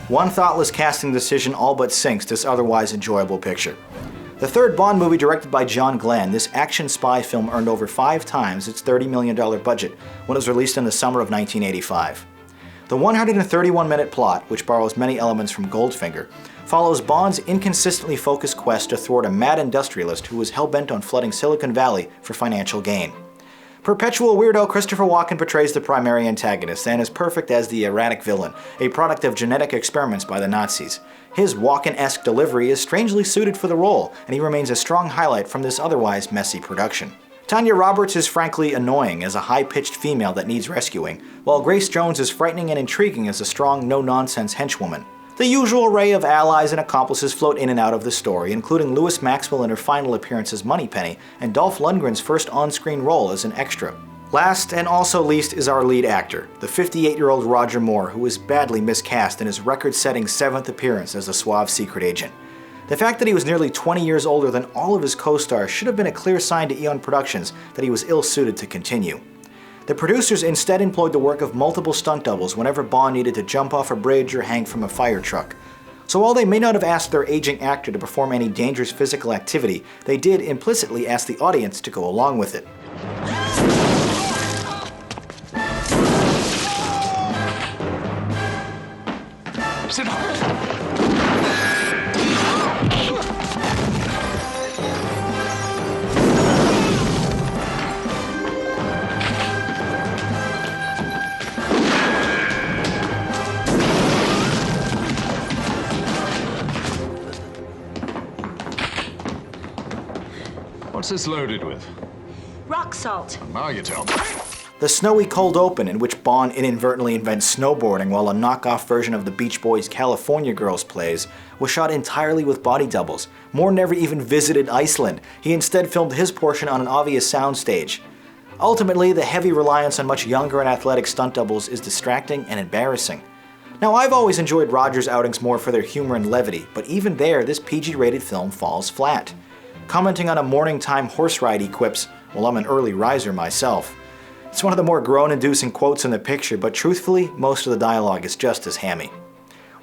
One thoughtless casting decision all but sinks this otherwise enjoyable picture. The third Bond movie, directed by John Glen, this action spy film earned over 5 times its $30 million budget when it was released in the summer of 1985. The 131-minute plot, which borrows many elements from Goldfinger, follows Bond's inconsistently focused quest to thwart a mad industrialist who was hell-bent on flooding Silicon Valley for financial gain. Perpetual weirdo Christopher Walken portrays the primary antagonist and is perfect as the erratic villain, a product of genetic experiments by the Nazis. His Walken-esque delivery is strangely suited for the role, and he remains a strong highlight from this otherwise messy production. Tanya Roberts is frankly annoying as a high-pitched female that needs rescuing, while Grace Jones is frightening and intriguing as a strong, no-nonsense henchwoman. The usual array of allies and accomplices float in and out of the story, including Louis Maxwell in her final appearance as Moneypenny, and Dolph Lundgren's first on-screen role as an extra. Last and also least is our lead actor, the 58-year-old Roger Moore, who was badly miscast in his record-setting 7th appearance as a suave secret agent. The fact that he was nearly 20 years older than all of his co-stars should have been a clear sign to Eon Productions that he was ill-suited to continue. The producers instead employed the work of multiple stunt doubles whenever Bond needed to jump off a bridge or hang from a fire truck. So while they may not have asked their aging actor to perform any dangerous physical activity, they did implicitly ask the audience to go along with it. Sit down. What's this loaded with? Rock salt. Now you tell me. The snowy cold open in which Bond inadvertently invents snowboarding while a knockoff version of the Beach Boys' California Girls plays was shot entirely with body doubles. Moore never even visited Iceland. He instead filmed his portion on an obvious soundstage. Ultimately, the heavy reliance on much younger and athletic stunt doubles is distracting and embarrassing. Now, I've always enjoyed Roger's outings more for their humor and levity, but even there, this PG-rated film falls flat. Commenting on a morning time horse ride, he quips, "Well, I'm an early riser myself." It's one of the more groan-inducing quotes in the picture, but truthfully, most of the dialogue is just as hammy.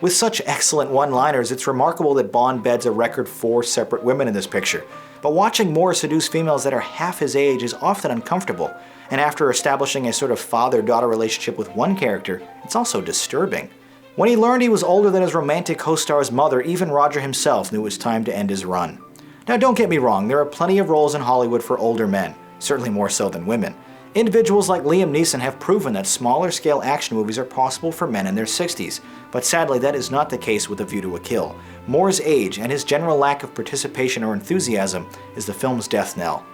With such excellent one-liners, it's remarkable that Bond beds a record 4 separate women in this picture. But watching Moore seduce females that are half his age is often uncomfortable, and after establishing a sort of father-daughter relationship with one character, it's also disturbing. When he learned he was older than his romantic co-star's mother, even Roger himself knew it was time to end his run. Now, don't get me wrong, there are plenty of roles in Hollywood for older men, certainly more so than women. Individuals like Liam Neeson have proven that smaller-scale action movies are possible for men in their 60s, but sadly that is not the case with A View to a Kill. Moore's age and his general lack of participation or enthusiasm is the film's death knell.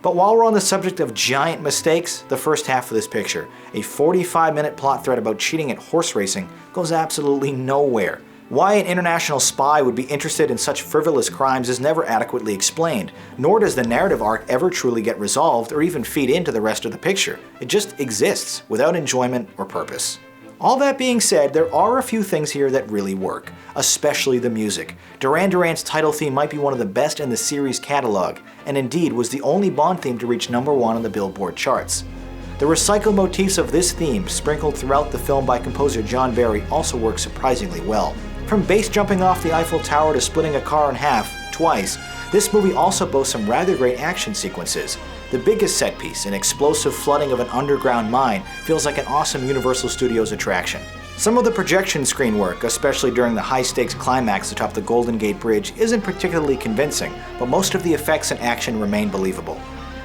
But while we're on the subject of giant mistakes, the first half of this picture, a 45-minute plot thread about cheating at horse racing, goes absolutely nowhere. Why an international spy would be interested in such frivolous crimes is never adequately explained, nor does the narrative arc ever truly get resolved or even feed into the rest of the picture. It just exists, without enjoyment or purpose. All that being said, there are a few things here that really work, especially the music. Duran Duran's title theme might be one of the best in the series catalog, and indeed was the only Bond theme to reach #1 on the Billboard charts. The recycled motifs of this theme, sprinkled throughout the film by composer John Barry, also work surprisingly well. From base jumping off the Eiffel Tower to splitting a car in half, twice, this movie also boasts some rather great action sequences. The biggest set piece, an explosive flooding of an underground mine, feels like an awesome Universal Studios attraction. Some of the projection screen work, especially during the high-stakes climax atop the Golden Gate Bridge, isn't particularly convincing, but most of the effects and action remain believable.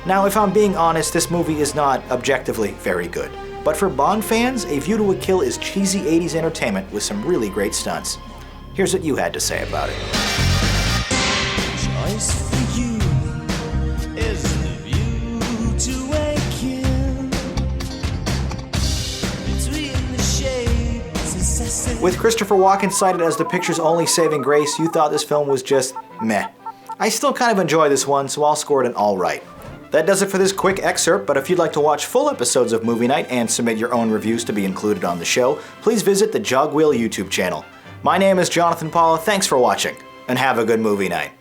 Now, if I'm being honest, this movie is not objectively very good. But for Bond fans, A View to a Kill is cheesy 80s entertainment with some really great stunts. Here's what you had to say about it. Choice for you is the view to a kill. Between the shades, with Christopher Walken cited as the picture's only saving grace, you thought this film was just meh. I still kind of enjoy this one, so I'll score it an alright. That does it for this quick excerpt, but if you'd like to watch full episodes of Movie Night and submit your own reviews to be included on the show, please visit the Jogwheel YouTube channel. My name is Jonathan Paula, thanks for watching, and have a good movie night.